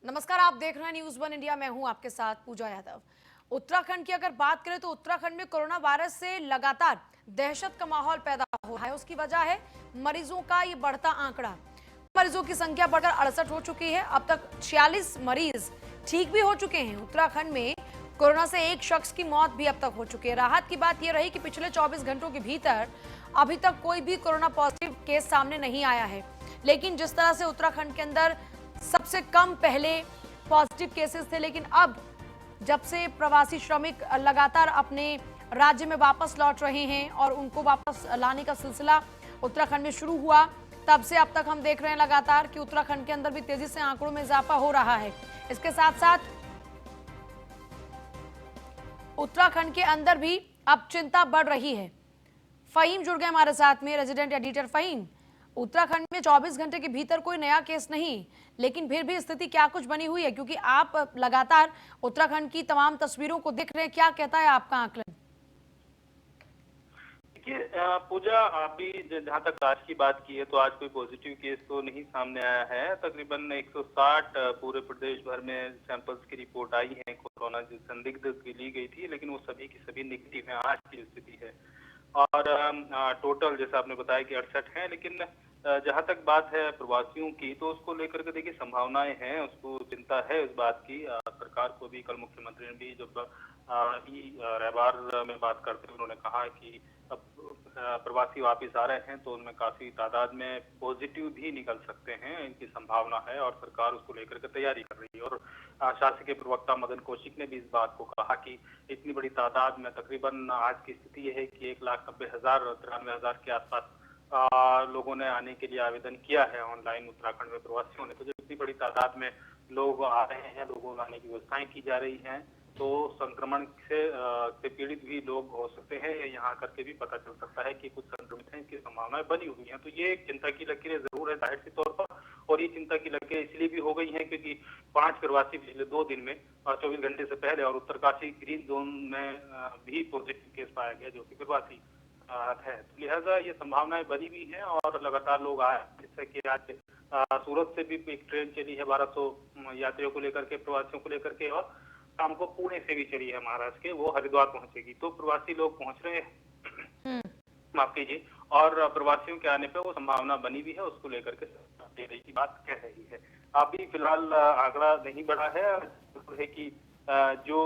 नमस्कार, आप देख रहे हैं न्यूज वन इंडिया। मैं हूं आपके साथ पूजा यादव। उत्तराखंड की अगर बात करें तो उत्तराखंड में कोरोना वायरस से लगातार दहशत का माहौल पैदा हो रहा है। उसकी वजह है मरीजों का ये बढ़ता आंकड़ा। मरीजों की संख्या बढ़कर 68 हो चुकी है। अब तक 46 मरीज ठीक भी हो चुके हैं। उत्तराखंड में कोरोना से एक शख्स की मौत भी अब तक हो चुकी है। राहत की बात यह रही कि पिछले 24 घंटों के भीतर अभी तक कोई भी कोरोना पॉजिटिव केस सामने नहीं आया है। लेकिन जिस तरह से उत्तराखंड के अंदर सबसे कम पहले पॉजिटिव केसेस थे, लेकिन अब जब से प्रवासी श्रमिक लगातार अपने राज्य में वापस लौट रहे हैं और उनको वापस लाने का सिलसिला उत्तराखंड में शुरू हुआ, तब से अब तक हम देख रहे हैं लगातार कि उत्तराखंड के अंदर भी तेजी से आंकड़ों में इजाफा हो रहा है। इसके साथ साथ उत्तराखंड के अंदर भी अब चिंता बढ़ रही है। फहीम जुड़ गए हमारे साथ में, रेजिडेंट एडिटर फहीम। उत्तराखंड में 24 घंटे के भीतर कोई नया केस नहीं, लेकिन फिर भी स्थिति क्या कुछ बनी हुई है, क्योंकि आप लगातार उत्तराखंड की तमाम तस्वीरों को देख रहे हैं। क्या कहता है आपका आकलन? देखिए पूजा, अभी जहाँ तक आज की बात की है तो आज कोई पॉजिटिव केस तो नहीं सामने आया है। तकरीबन 160 पूरे प्रदेश भर में सैंपल्स की रिपोर्ट आई है कोरोना जो संदिग्ध की ली गई थी, लेकिन वो सभी की सभी निगेटिव है। आज की स्थिति है और टोटल जैसा आपने बताया कि 68 है। लेकिन जहां तक बात है प्रवासियों की, तो उसको लेकर के देखिए संभावनाएं हैं, उसको चिंता है इस बात की। सरकार को भी कल मुख्यमंत्री ने भी जब रविवार में बात करते हुए उन्होंने कहा कि अब प्रवासी वापिस आ रहे हैं तो उनमें काफी तादाद में पॉजिटिव भी निकल सकते हैं, इनकी संभावना है और सरकार उसको लेकर के तैयारी कर रही है। और शासकीय प्रवक्ता मदन कौशिक ने भी इस बात को कहा कि इतनी बड़ी तादाद में, तकरीबन आज की स्थिति यह है कि 1,90,000 93,000 के आसपास लोगों ने आने के लिए आवेदन किया है ऑनलाइन उत्तराखंड में प्रवासियों ने। तो जो इतनी बड़ी तादाद में लोग आ रहे हैं, लोगों को लाने की व्यवस्थाएं की जा रही हैं, तो संक्रमण से पीड़ित भी लोग हो सकते हैं। यहाँ करके भी पता चल सकता है कि कुछ संक्रमित हैं, इसकी संभावनाएं बनी हुई हैं। तो ये एक चिंता की लकीरें जरूर है जाहिर सी तौर पर। और ये चिंता की लकीरें इसलिए भी हो गई हैं क्योंकि 5 प्रवासी पिछले 2 दिन में 24 घंटे से पहले और उत्तरकाशी ग्रीन जोन में भी पॉजिटिव केस पाया गया जो कि प्रवासी है। तो लिहाजा ये संभावनाएं बनी हुई हैं और लगातार लोग आए, जिससे कि आज सूरत से भी एक ट्रेन चली है 1200 यात्रियों को लेकर के, प्रवासियों को लेकर के, और शाम को पुणे से भी चली है महाराष्ट्र के, वो हरिद्वार पहुंचेगी। तो प्रवासी लोग पहुंच रहे हैं, माफ कीजिए, और प्रवासियों के आने पे वो संभावना बनी हुई है, उसको लेकर के देने की बात कह रही है। अभी फिलहाल आंकड़ा नहीं बढ़ा है कि जो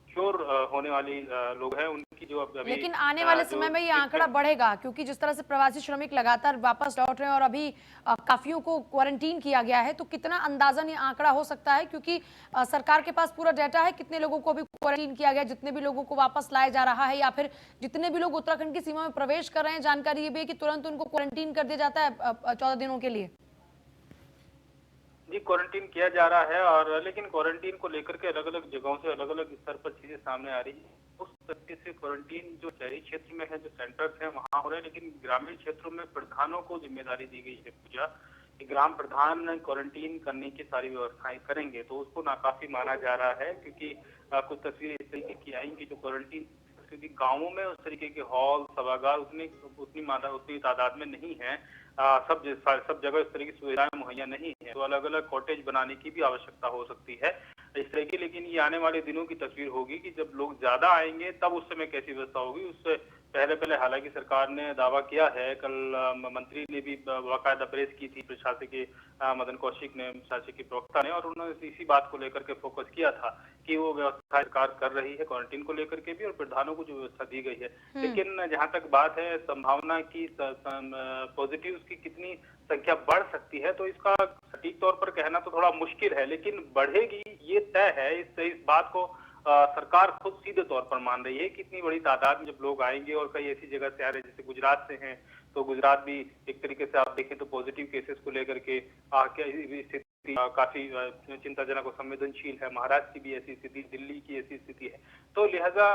क्योर होने वाली लोग हैं उनकी जो अभी, लेकिन आने वाले समय में ये आंकड़ा बढ़ेगा, क्योंकि जिस तरह से प्रवासी श्रमिक लगातार वापस लौट रहे हैं और अभी काफियों को क्वारंटीन किया गया है, तो कितना अंदाजन ये आंकड़ा हो सकता है? क्योंकि सरकार के पास पूरा डाटा है कितने लोगों को अभी क्वारंटीन किया गया, जितने भी लोगों को वापस लाया जा रहा है, या फिर जितने भी लोग उत्तराखंड की सीमा में प्रवेश कर रहे हैं, जानकारी ये भी है कि तुरंत उनको क्वारंटीन कर दिया जाता है 14 दिनों के लिए। जी, क्वारंटीन किया जा रहा है, और लेकिन क्वारंटीन को लेकर के अलग अलग जगहों से अलग अलग स्तर पर चीजें सामने आ रही है। उस तरीके से क्वारंटीन जो शहरी क्षेत्र में है, जो सेंटर्स हैं वहां हो रहे हैं, लेकिन ग्रामीण क्षेत्रों में प्रधानों को जिम्मेदारी दी गई है पूजा कि ग्राम प्रधान क्वारंटीन करने की सारी व्यवस्थाएं करेंगे। तो उसको नाकाफी माना जा रहा है क्योंकि कुछ तस्वीरें इस तरीके की आएंगी जो क्वारंटीन, क्योंकि गाँवों में उस तरीके के हॉल सभागार उतनी तादाद में नहीं है। सब जगह इस तरह की सुविधाएं मुहैया नहीं है, तो अलग अलग कॉटेज बनाने की भी आवश्यकता हो सकती है इस तरह की। लेकिन ये आने वाले दिनों की तस्वीर होगी कि जब लोग ज्यादा आएंगे तब उस समय कैसी व्यवस्था होगी। उससे पहले हालांकि सरकार ने दावा किया है, कल मंत्री ने भी बाकायदा प्रेस की थी, प्रशासकीय मदन कौशिक ने, शासकीय प्रवक्ता ने, और उन्होंने इसी बात को लेकर के फोकस किया था कि वो व्यवस्था सरकार कर रही है क्वारंटीन को लेकर के भी, और प्रधानों को जो व्यवस्था दी गई है। लेकिन जहां तक बात है संभावना की पॉजिटिव की कितनी संख्या बढ़ सकती है, तो इसका सटीक तौर पर कहना तो थोड़ा मुश्किल है, लेकिन बढ़ेगी ये तय है। इस बात को सरकार खुद सीधे तौर पर मान रही है कि इतनी बड़ी तादाद में जब लोग आएंगे, और कई ऐसी जगह से आ रहे हैं जैसे गुजरात से हैं, तो गुजरात भी एक तरीके से आप देखें तो पॉजिटिव केसेस को लेकर के स्थिति काफी चिंताजनक और संवेदनशील है। महाराष्ट्र की भी ऐसी स्थिति, दिल्ली की ऐसी स्थिति है। तो लिहाजा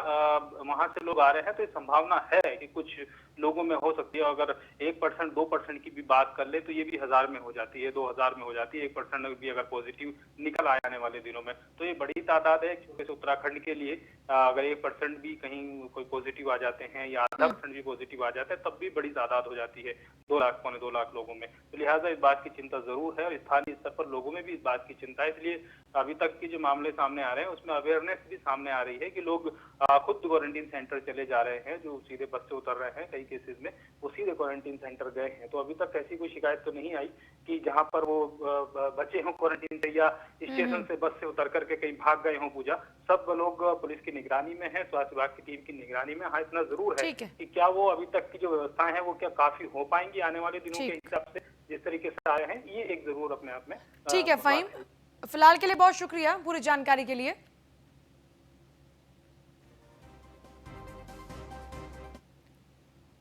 वहां से लोग आ रहे हैं, तो संभावना है कि कुछ लोगों में हो सकती है। अगर 1% 2% की भी बात कर ले तो ये भी 1000 में हो जाती है, 2000 में हो जाती है। 1% भी अगर पॉजिटिव निकल आए आने वाले दिनों में तो ये बड़ी तादाद है छोटे से उत्तराखंड के लिए। अगर 1% भी कहीं कोई पॉजिटिव आ जाते हैं या आधा % भी पॉजिटिव आ जाते हैं तब भी बड़ी तादाद हो जाती है 2 लाख 2.25 लाख लोगों में। तो लिहाजा इस बात की चिंता जरूर है और स्थानीय स्तर पर लोगों में भी इस बात की चिंता है। इसलिए अभी तक के जो मामले सामने आ रहे हैं उसमें अवेयरनेस भी सामने आ रही है कि लोग खुद क्वारंटीन सेंटर चले जा रहे हैं, जो सीधे बस से उतर रहे हैं कई केसेस में वो सीधे क्वारंटीन सेंटर गए हैं। तो अभी तक ऐसी कोई शिकायत तो नहीं आई कि जहां पर वो बचे हों क्वारंटीन से या स्टेशन से बस से उतर करके कहीं भाग गए हों। पूजा, सब लोग पुलिस की निगरानी में है, स्वास्थ्य विभाग की टीम की निगरानी में। हाँ, इतना जरूर है कि क्या वो अभी तक की जो व्यवस्थाएं हैं वो क्या काफी हो पाएंगी आने वाले दिनों के हिसाब से जिस तरीके से आए हैं, ये एक जरूर अपने आप में ठीक है। फाइन, फिलहाल के लिए बहुत शुक्रिया पूरी जानकारी के लिए।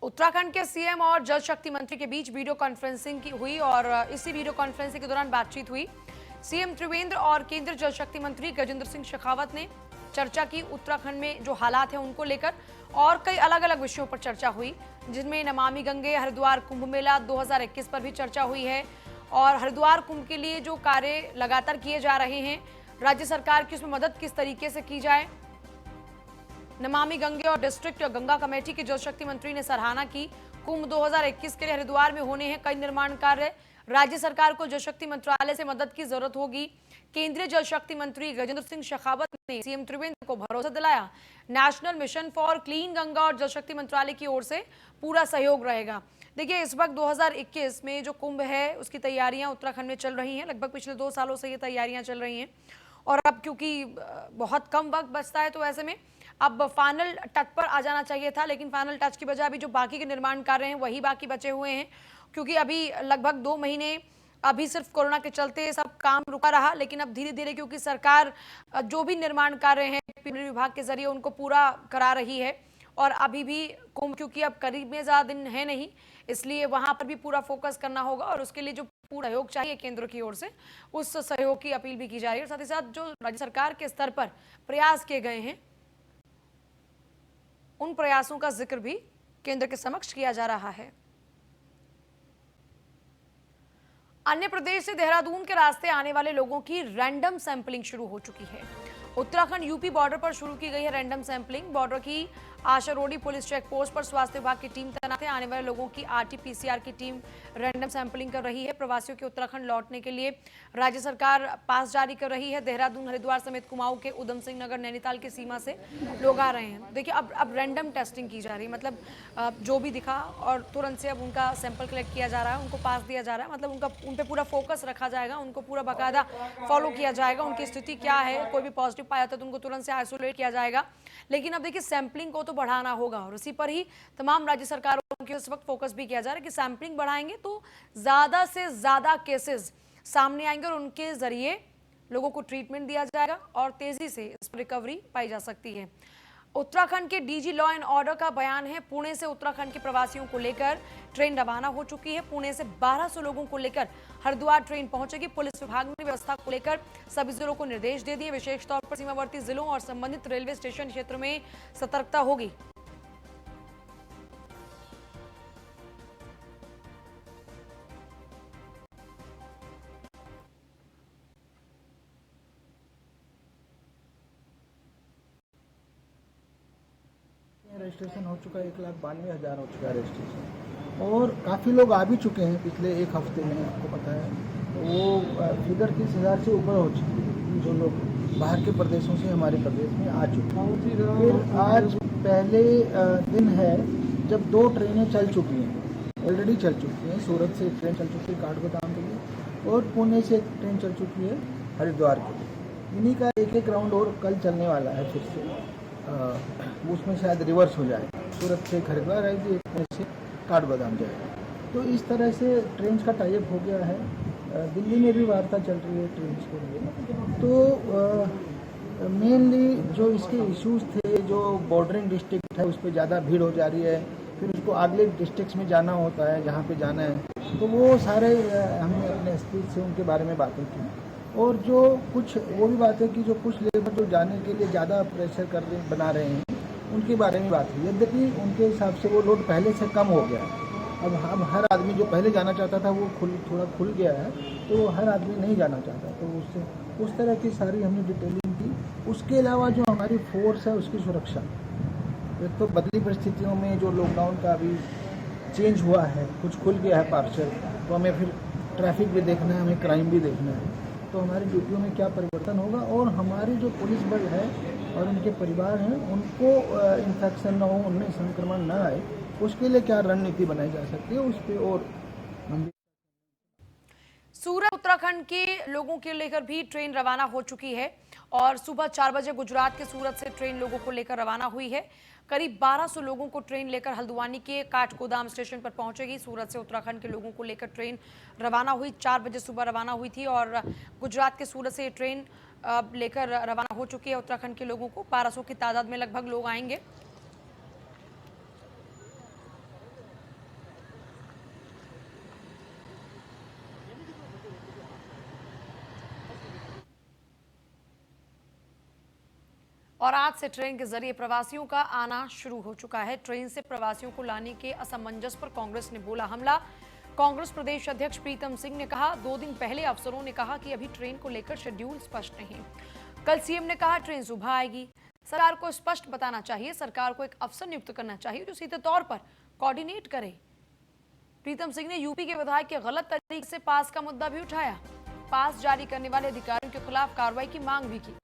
उत्तराखंड के सीएम और जल शक्ति मंत्री के बीच वीडियो कॉन्फ्रेंसिंग की हुई और इसी वीडियो कॉन्फ्रेंसिंग के दौरान बातचीत हुई। सीएम त्रिवेंद्र और केंद्रीय जल शक्ति मंत्री गजेंद्र सिंह शेखावत ने चर्चा की। उत्तराखंड में जो हालात हैं उनको लेकर और कई अलग अलग विषयों पर चर्चा हुई, जिनमें नमामि गंगे, हरिद्वार कुंभ मेला 2021 पर भी चर्चा हुई है और हरिद्वार कुंभ के लिए जो कार्य लगातार किए जा रहे हैं, राज्य सरकार की उसमें मदद किस तरीके से की जाए। नमामि गंगे और डिस्ट्रिक्ट गंगा कमेटी के जल शक्ति मंत्री ने सराहना की। कुंभ 2021 के लिए हरिद्वार में होने हैं कई निर्माण कार्य, राज्य सरकार को जल शक्ति मंत्रालय से मदद की जरूरत होगी। केंद्रीय जल शक्ति मंत्री गजेंद्र सिंह शेखावत ने सीएम त्रिवेंद्र को भरोसा दिलाया, national mission for clean Ganga और जल शक्ति मंत्रालय की ओर से पूरा सहयोग रहेगा। देखिए, इस वक्त 2021 में जो कुंभ है उसकी तैयारियां उत्तराखंड में चल रही हैं। लगभग पिछले 2 सालों से ये तैयारियां चल रही हैं और अब क्योंकि बहुत कम वक्त बचता है तो ऐसे में अब फाइनल टच पर आ जाना चाहिए था, लेकिन फाइनल टच की बजाय अभी जो बाकी के निर्माण कार्य हैं वही बाकी बचे हुए हैं, क्योंकि अभी लगभग 2 महीने अभी सिर्फ कोरोना के चलते सब काम रुका रहा। लेकिन अब धीरे धीरे क्योंकि सरकार जो भी निर्माण कार्य हैं विभाग के जरिए उनको पूरा करा रही है और अभी भी कुंभ क्योंकि अब करीब में ज्यादा दिन है नहीं, इसलिए वहां पर भी पूरा फोकस करना होगा और उसके लिए जो पूरा सहयोग चाहिए केंद्र की ओर से, उस सहयोग की अपील भी की जा रही है। और साथ ही साथ जो राज्य सरकार के स्तर पर प्रयास किए गए हैं उन प्रयासों का जिक्र भी केंद्र के समक्ष किया जा रहा है। अन्य प्रदेश से देहरादून के रास्ते आने वाले लोगों की रैंडम सैंपलिंग शुरू हो चुकी है। उत्तराखंड यूपी बॉर्डर पर शुरू की गई है रैंडम सैंपलिंग। बॉर्डर की आशारोडी पुलिस चेक पोस्ट पर स्वास्थ्य विभाग की टीम तैनात है। आने वाले लोगों की आरटी-पीसीआर की टीम रैंडम सैंपलिंग कर रही है। प्रवासियों के उत्तराखंड लौटने के लिए राज्य सरकार पास जारी कर रही है। देहरादून, हरिद्वार समेत कुमाऊं के उधम सिंह नगर, नैनीताल की सीमा से लोग आ रहे हैं। देखिए, अब रैंडम टेस्टिंग की जा रही है, मतलब जो भी दिखा और तुरंत से अब उनका सैंपल कलेक्ट किया जा रहा है, उनको पास दिया जा रहा है। मतलब उन पर पूरा फोकस रखा जाएगा, उनको पूरा बाकायदा फॉलो किया जाएगा, उनकी स्थिति क्या है, कोई भी पॉजिटिव पाया जाता है तो उनको तुरंत से आइसोलेट किया जाएगा। लेकिन अब देखिए, सैंपलिंग को तो बढ़ाना होगा और उसी पर ही तमाम राज्य सरकारों के इस वक्त फोकस भी किया जा रहा है कि सैंपलिंग बढ़ाएंगे तो ज्यादा से ज्यादा केसेस सामने आएंगे और उनके जरिए लोगों को ट्रीटमेंट दिया जाएगा और तेजी से इस पर रिकवरी पाई जा सकती है। उत्तराखंड के डीजी लॉ एंड ऑर्डर का बयान है, पुणे से उत्तराखंड के प्रवासियों को लेकर ट्रेन रवाना हो चुकी है। पुणे से 1200 लोगों को लेकर हरिद्वार ट्रेन पहुंचेगी। पुलिस विभाग ने व्यवस्था को लेकर सभी जिलों को निर्देश दे दिए। विशेष तौर पर सीमावर्ती जिलों और संबंधित रेलवे स्टेशन क्षेत्र में सतर्कता होगी। रजिस्ट्रेशन हो चुका है, 1,92,000 हो चुका है रजिस्ट्रेशन और काफ़ी लोग आ भी चुके हैं पिछले 1 हफ्ते में। आपको पता है वो फिगर 30,000 से ऊपर हो चुकी है जो लोग बाहर के प्रदेशों से हमारे प्रदेश में आ चुके हैं। फिर आज पहले दिन है जब 2 ट्रेनें चल चुकी हैं, ऑलरेडी चल चुकी हैं। सूरत से एक ट्रेन चल चुकी है काठगोदाम के लिए और पुणे से एक ट्रेन चल चुकी है हरिद्वार के लिए। इन्हीं का एक राउंड और कल चलने वाला है फिर से, उसमें शायद रिवर्स हो जाए, सूरत से हरिद्वार आएगी, एक ट्रेन से काठगोदाम जाएगी। तो इस तरह से ट्रेन का टाइप हो गया है। दिल्ली में भी वार्ता चल रही है ट्रेन के लिए। तो मेनली जो इसके इश्यूज थे, जो बॉर्डरिंग डिस्ट्रिक्ट है उस पर ज़्यादा भीड़ हो जा रही है, फिर उसको अगले डिस्ट्रिक्ट्स में जाना होता है जहाँ पे जाना है, तो वो सारे हमने अपने स्पीच से उनके बारे में बातें की। और जो कुछ वो भी बात है कि जो कुछ लेबर जो जाने के लिए ज़्यादा प्रेशर बना रहे हैं उनके बारे में बात हुई। यद्यपि उनके हिसाब से वो लोड पहले से कम हो गया है। अब हर आदमी जो पहले जाना चाहता था वो थोड़ा खुल गया है, तो हर आदमी नहीं जाना चाहता, तो उससे उस तरह की सारी हमने डिटेलिंग की। उसके अलावा जो हमारी फोर्स है उसकी सुरक्षा, एक तो बदली परिस्थितियों में जो लॉकडाउन का अभी चेंज हुआ है, कुछ खुल गया है पार्शल, तो हमें फिर ट्रैफिक भी देखना है, हमें क्राइम भी देखना है। तो हमारी ड्यूटियों में क्या परिवर्तन होगा और हमारी जो पुलिस बल है और उनके परिवार हैं उनको इन्फेक्शन ना हो, उनमें संक्रमण ना आए, उसके लिए क्या रणनीति बनाई जा सकती है, उस पर और हम। सूरत उत्तराखंड के लोगों के लेकर भी ट्रेन रवाना हो चुकी है और सुबह 4 बजे गुजरात के सूरत से ट्रेन लोगों को लेकर रवाना हुई है। करीब 1200 लोगों को ट्रेन लेकर हल्द्वानी के काठगोदाम स्टेशन पर पहुंचेगी। सूरत से उत्तराखंड के लोगों को लेकर ट्रेन रवाना हुई, 4 बजे सुबह रवाना हुई थी और गुजरात के सूरत से ये ट्रेन लेकर रवाना हो चुकी है उत्तराखंड के लोगों को। 1200 की तादाद में लगभग लोग आएंगे। और आज से ट्रेन के जरिए प्रवासियों का आना शुरू हो चुका है। ट्रेन से प्रवासियों को लाने के असमंजस पर कांग्रेस ने बोला हमला। कांग्रेस प्रदेश अध्यक्ष प्रीतम सिंह ने कहा, 2 दिन पहले अफसरों ने कहा कि अभी ट्रेन को लेकर शेड्यूल स्पष्ट नहीं। कल सीएम ने कहा ट्रेन सुबह आएगी। सरकार को स्पष्ट बताना चाहिए, सरकार को एक अफसर नियुक्त करना चाहिए जो सीधे तौर पर कोऑर्डिनेट करे। प्रीतम सिंह ने यूपी के विधायक के गलत तरीके से पास का मुद्दा भी उठाया। पास जारी करने वाले अधिकारियों के खिलाफ कार्रवाई की मांग भी की।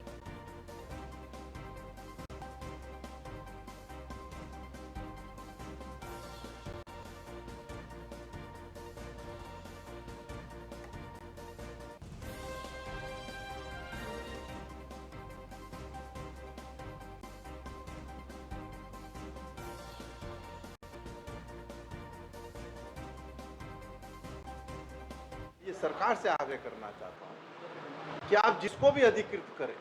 ये सरकार से आग्रह करना चाहता हूं कि आप जिसको भी अधिकृत करें,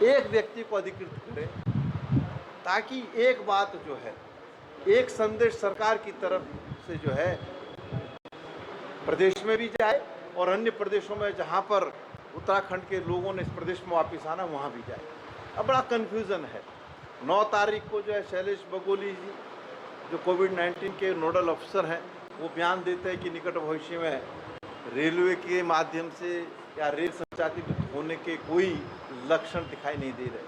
एक व्यक्ति को अधिकृत करें ताकि एक बात जो है, एक संदेश सरकार की तरफ से जो है प्रदेश में भी जाए और अन्य प्रदेशों में जहां पर उत्तराखंड के लोगों ने इस प्रदेश में वापस आना वहां भी जाए। अब बड़ा कन्फ्यूज़न है। 9 तारीख को जो है शैलेश बगोली जी जो कोविड-19 के नोडल अफसर हैं वो बयान देते हैं कि निकट भविष्य में रेलवे के माध्यम से या रेल संचालित होने के कोई लक्षण दिखाई नहीं दे रहे।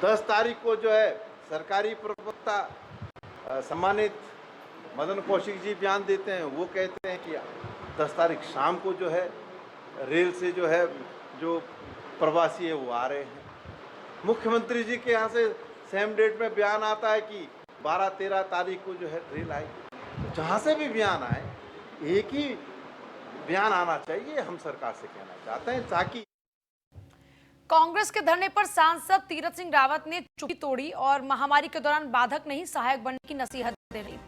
10 तारीख को जो है सरकारी प्रवक्ता सम्मानित मदन कौशिक जी बयान देते हैं, वो कहते हैं कि 10 तारीख शाम को जो है रेल से जो है जो प्रवासी है वो आ रहे हैं। मुख्यमंत्री जी के यहाँ से सेम डेट में बयान आता है कि 12-13 तारीख को जो है रेल आएगी। जहाँ से भी बयान आए एक ही बयान आना चाहिए, हम सरकार से कहना चाहते हैं, ताकि कांग्रेस के धरने पर सांसद तीरथ सिंह रावत ने चुप्पी तोड़ी और महामारी के दौरान बाधक नहीं सहायक बनने की नसीहत दे रही।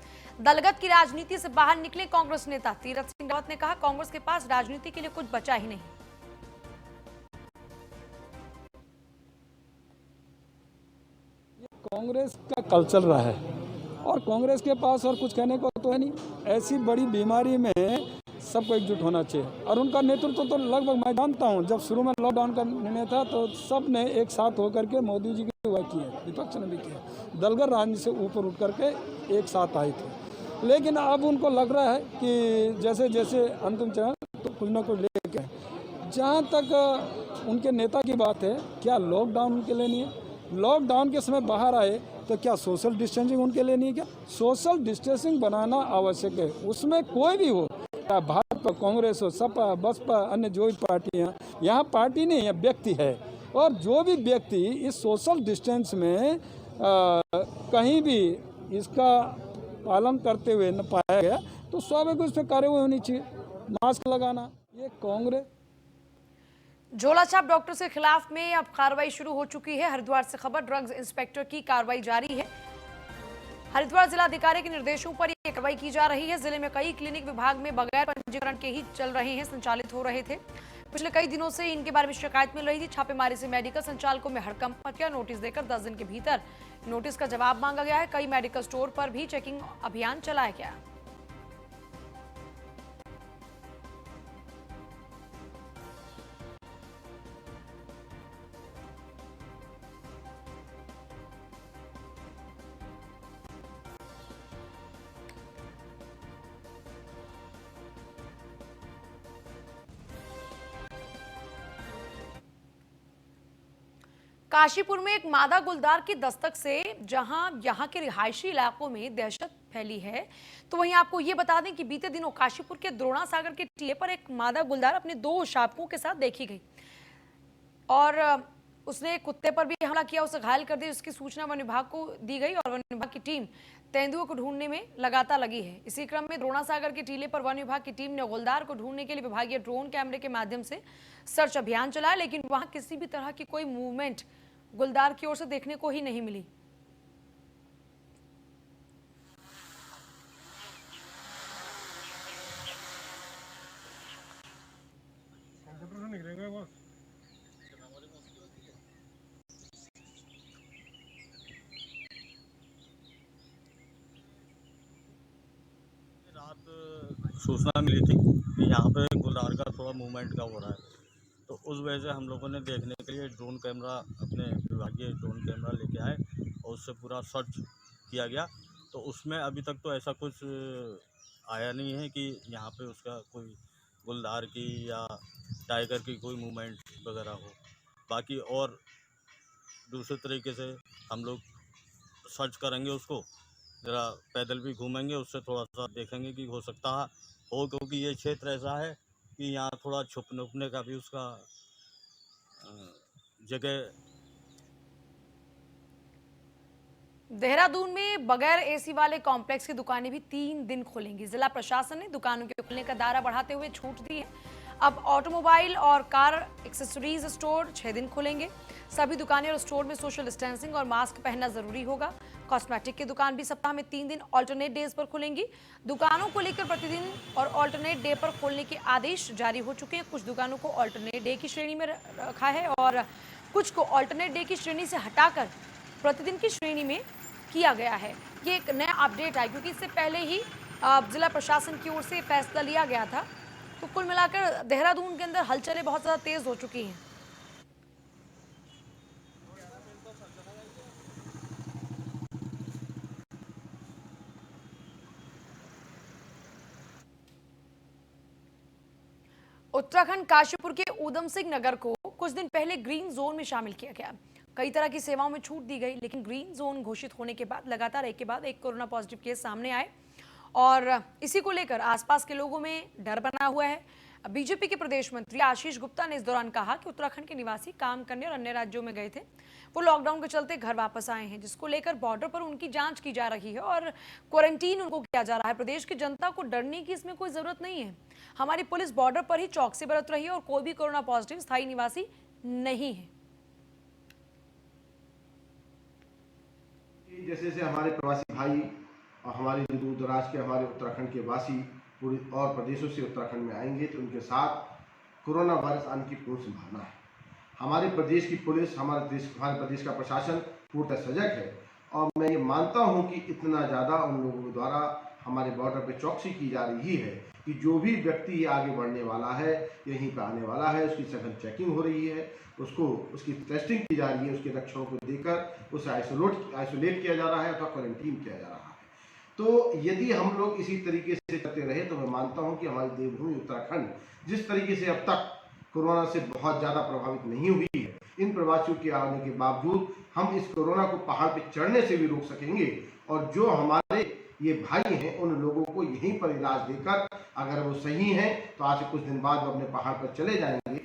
दलगत की राजनीति से बाहर निकले कांग्रेस नेता तीरथ सिंह रावत ने कहा, कांग्रेस के पास राजनीति के लिए कुछ बचा ही नहीं। कांग्रेस का कल चल रहा है और कांग्रेस के पास और कुछ कहने को तो है नहीं। ऐसी बड़ी बीमारी में सबको एकजुट होना चाहिए और उनका नेतृत्व तो लगभग मैं जानता हूं। जब शुरू में लॉकडाउन का निर्णय था तो सब ने एक साथ होकर के मोदी जी की अगुवाई की है, विपक्ष ने भी किया, दलगत राजनीति से ऊपर उठ करके एक साथ आए थे। लेकिन अब उनको लग रहा है कि जैसे जैसे अंतिम चरण तो कुछ न कुछ लेके जहाँ तक उनके नेता की बात है, क्या लॉकडाउन उनके लिए नहीं है? लॉकडाउन के समय बाहर आए तो क्या सोशल डिस्टेंसिंग उनके लिए नहीं है? क्या सोशल डिस्टेंसिंग बनाना आवश्यक है, उसमें कोई भी हो, क्या भाजपा, कांग्रेस हो, सपा, बसपा, अन्य जो भी पार्टियां, यहाँ पार्टी नहीं है, व्यक्ति है। और जो भी व्यक्ति इस सोशल डिस्टेंस में कहीं भी इसका पालन करते हुए न पाया गया तो स्वाभाविक उस पर कार्रवाई होनी चाहिए। मास्क लगाना, ये कांग्रेस झोलाछाप डॉक्टर के खिलाफ में अब कार्रवाई शुरू हो चुकी है। हरिद्वार से खबर, ड्रग्स इंस्पेक्टर की कार्रवाई जारी है। हरिद्वार जिलाधिकारी के निर्देशों पर यह कार्रवाई की जा रही है। जिले में कई क्लिनिक विभाग में बगैर पंजीकरण के ही चल रहे हैं, संचालित हो रहे थे। पिछले कई दिनों से इनके बारे में शिकायत मिल रही थी। छापेमारी से मेडिकल संचालकों में हड़कंप मच गया। नोटिस देकर 10 दिन के भीतर नोटिस का जवाब मांगा गया है। कई मेडिकल स्टोर पर भी चेकिंग अभियान चलाया गया। काशीपुर में एक मादा गुलदार की दस्तक से जहां यहां के रिहायशी इलाकों में दहशत फैली है। तो वहीं आपको ये बता दें कि बीते दिनों काशीपुर के द्रोणा सागर के टीले पर एक मादा गुलदार अपने 2 शावकों के साथ देखी गई और उसने कुत्ते पर भी हमला किया, उसे घायल कर दिया। उसकी सूचना वन विभाग को दी गई और वन विभाग की टीम तेंदुओं को ढूंढने में लगातार लगी है। इसी क्रम में द्रोणा सागर के टीले पर वन विभाग की टीम ने गुलदार को ढूंढने के लिए विभागीय ड्रोन कैमरे के माध्यम से सर्च अभियान चलाया, लेकिन वहां किसी भी तरह की कोई मूवमेंट गुलदार की ओर से देखने को ही नहीं मिली। रात सूचना मिली थी कि यहाँ पे गुलदार का थोड़ा मूवमेंट का हो रहा है, तो उस वजह से हम लोगों ने देखने के लिए ड्रोन कैमरा, अपने विभागीय ड्रोन कैमरा लेके आए और उससे पूरा सर्च किया गया। तो उसमें अभी तक तो ऐसा कुछ आया नहीं है कि यहाँ पे उसका कोई गुलदार की या टाइगर की कोई मूवमेंट वगैरह हो। बाकी और दूसरे तरीके से हम लोग सर्च करेंगे, उसको ज़रा पैदल भी घूमेंगे, उससे थोड़ा सा देखेंगे कि हो सकता है हो, क्योंकि ये क्षेत्र ऐसा है कि यहाँ थोड़ा छुपने उपने का भी उसका जगह। देहरादून में बगैर एसी वाले कॉम्प्लेक्स की दुकानें भी 3 दिन खुलेंगी। जिला प्रशासन ने दुकानों के खुलने का दायरा बढ़ाते हुए छूट दी है। अब ऑटोमोबाइल और कार एक्सेसरीज स्टोर 6 दिन खुलेंगे। सभी दुकानें और स्टोर में सोशल डिस्टेंसिंग और मास्क पहनना जरूरी होगा। कॉस्मेटिक की दुकान भी सप्ताह में 3 दिन ऑल्टरनेट डेज पर खुलेंगी। दुकानों को लेकर प्रतिदिन और ऑल्टरनेट डे पर खोलने के आदेश जारी हो चुके हैं। कुछ दुकानों को ऑल्टरनेट डे की श्रेणी में रखा है और कुछ को ऑल्टरनेट डे की श्रेणी से हटाकर प्रतिदिन की श्रेणी में किया गया है। ये एक नया अपडेट है क्योंकि इससे पहले ही जिला प्रशासन की ओर से फैसला लिया गया था। तो कुल मिलाकर देहरादून के अंदर हलचलें बहुत ज्यादा तेज हो चुकी हैं। उत्तराखंड काशीपुर के ऊधम सिंह नगर को कुछ दिन पहले ग्रीन जोन में शामिल किया गया। कई तरह की सेवाओं में छूट दी गई, लेकिन ग्रीन जोन घोषित होने के बाद लगातार एक के बाद एक कोरोना पॉजिटिव केस सामने आए और इसी को लेकर आसपास के लोगों में डर बना हुआ है। बीजेपी के प्रदेश मंत्री आशीष गुप्ता ने इस दौरान कहा कि उत्तराखंड के निवासी काम करने और अन्य राज्यों में गए थे, वो लॉकडाउन के चलते घर वापस आए हैं, जिसको लेकर बॉर्डर पर उनकी जांच की जा रही है और क्वारंटीन उनको किया जा रहा है। प्रदेश की जनता को डरने की इसमें कोई जरूरत नहीं है। हमारी पुलिस बॉर्डर पर ही चौकसी बरत रही है और कोई भी कोरोना पॉजिटिव स्थायी निवासी नहीं है। जैसे जैसे हमारे प्रवासी भाई और हमारे जो दूर दराज के हमारे उत्तराखंड के वासी पूरे और प्रदेशों से उत्तराखंड में आएंगे तो उनके साथ कोरोना वायरस आने की पूर्ण संभावना है। हमारे प्रदेश की पुलिस, हमारे प्रदेश का प्रशासन पूर्णतः सजग है और मैं ये मानता हूं कि इतना ज़्यादा उन लोगों के द्वारा हमारे बॉर्डर पे चौकसी की जा रही है कि जो भी व्यक्ति आगे बढ़ने वाला है, यहीं पर आने वाला है, उसकी सघन चेकिंग हो रही है, उसकी टेस्टिंग की जा रही है, उसके लक्षणों को देखकर उसे आइसोलेट किया जा रहा है अथवा क्वारंटीन किया जा रहा है। तो यदि हम लोग इसी तरीके से करते रहे तो मैं मानता हूं कि हमारी देवभूमि उत्तराखंड जिस तरीके से अब तक कोरोना से बहुत ज़्यादा प्रभावित नहीं हुई है, इन प्रवासियों के आने के बावजूद हम इस कोरोना को पहाड़ पर चढ़ने से भी रोक सकेंगे और जो हमारे ये भाई हैं उन लोगों को यहीं पर इलाज देकर अगर वो सही हैं तो आज से कुछ दिन बाद वो अपने पहाड़ पर चले जाएंगे।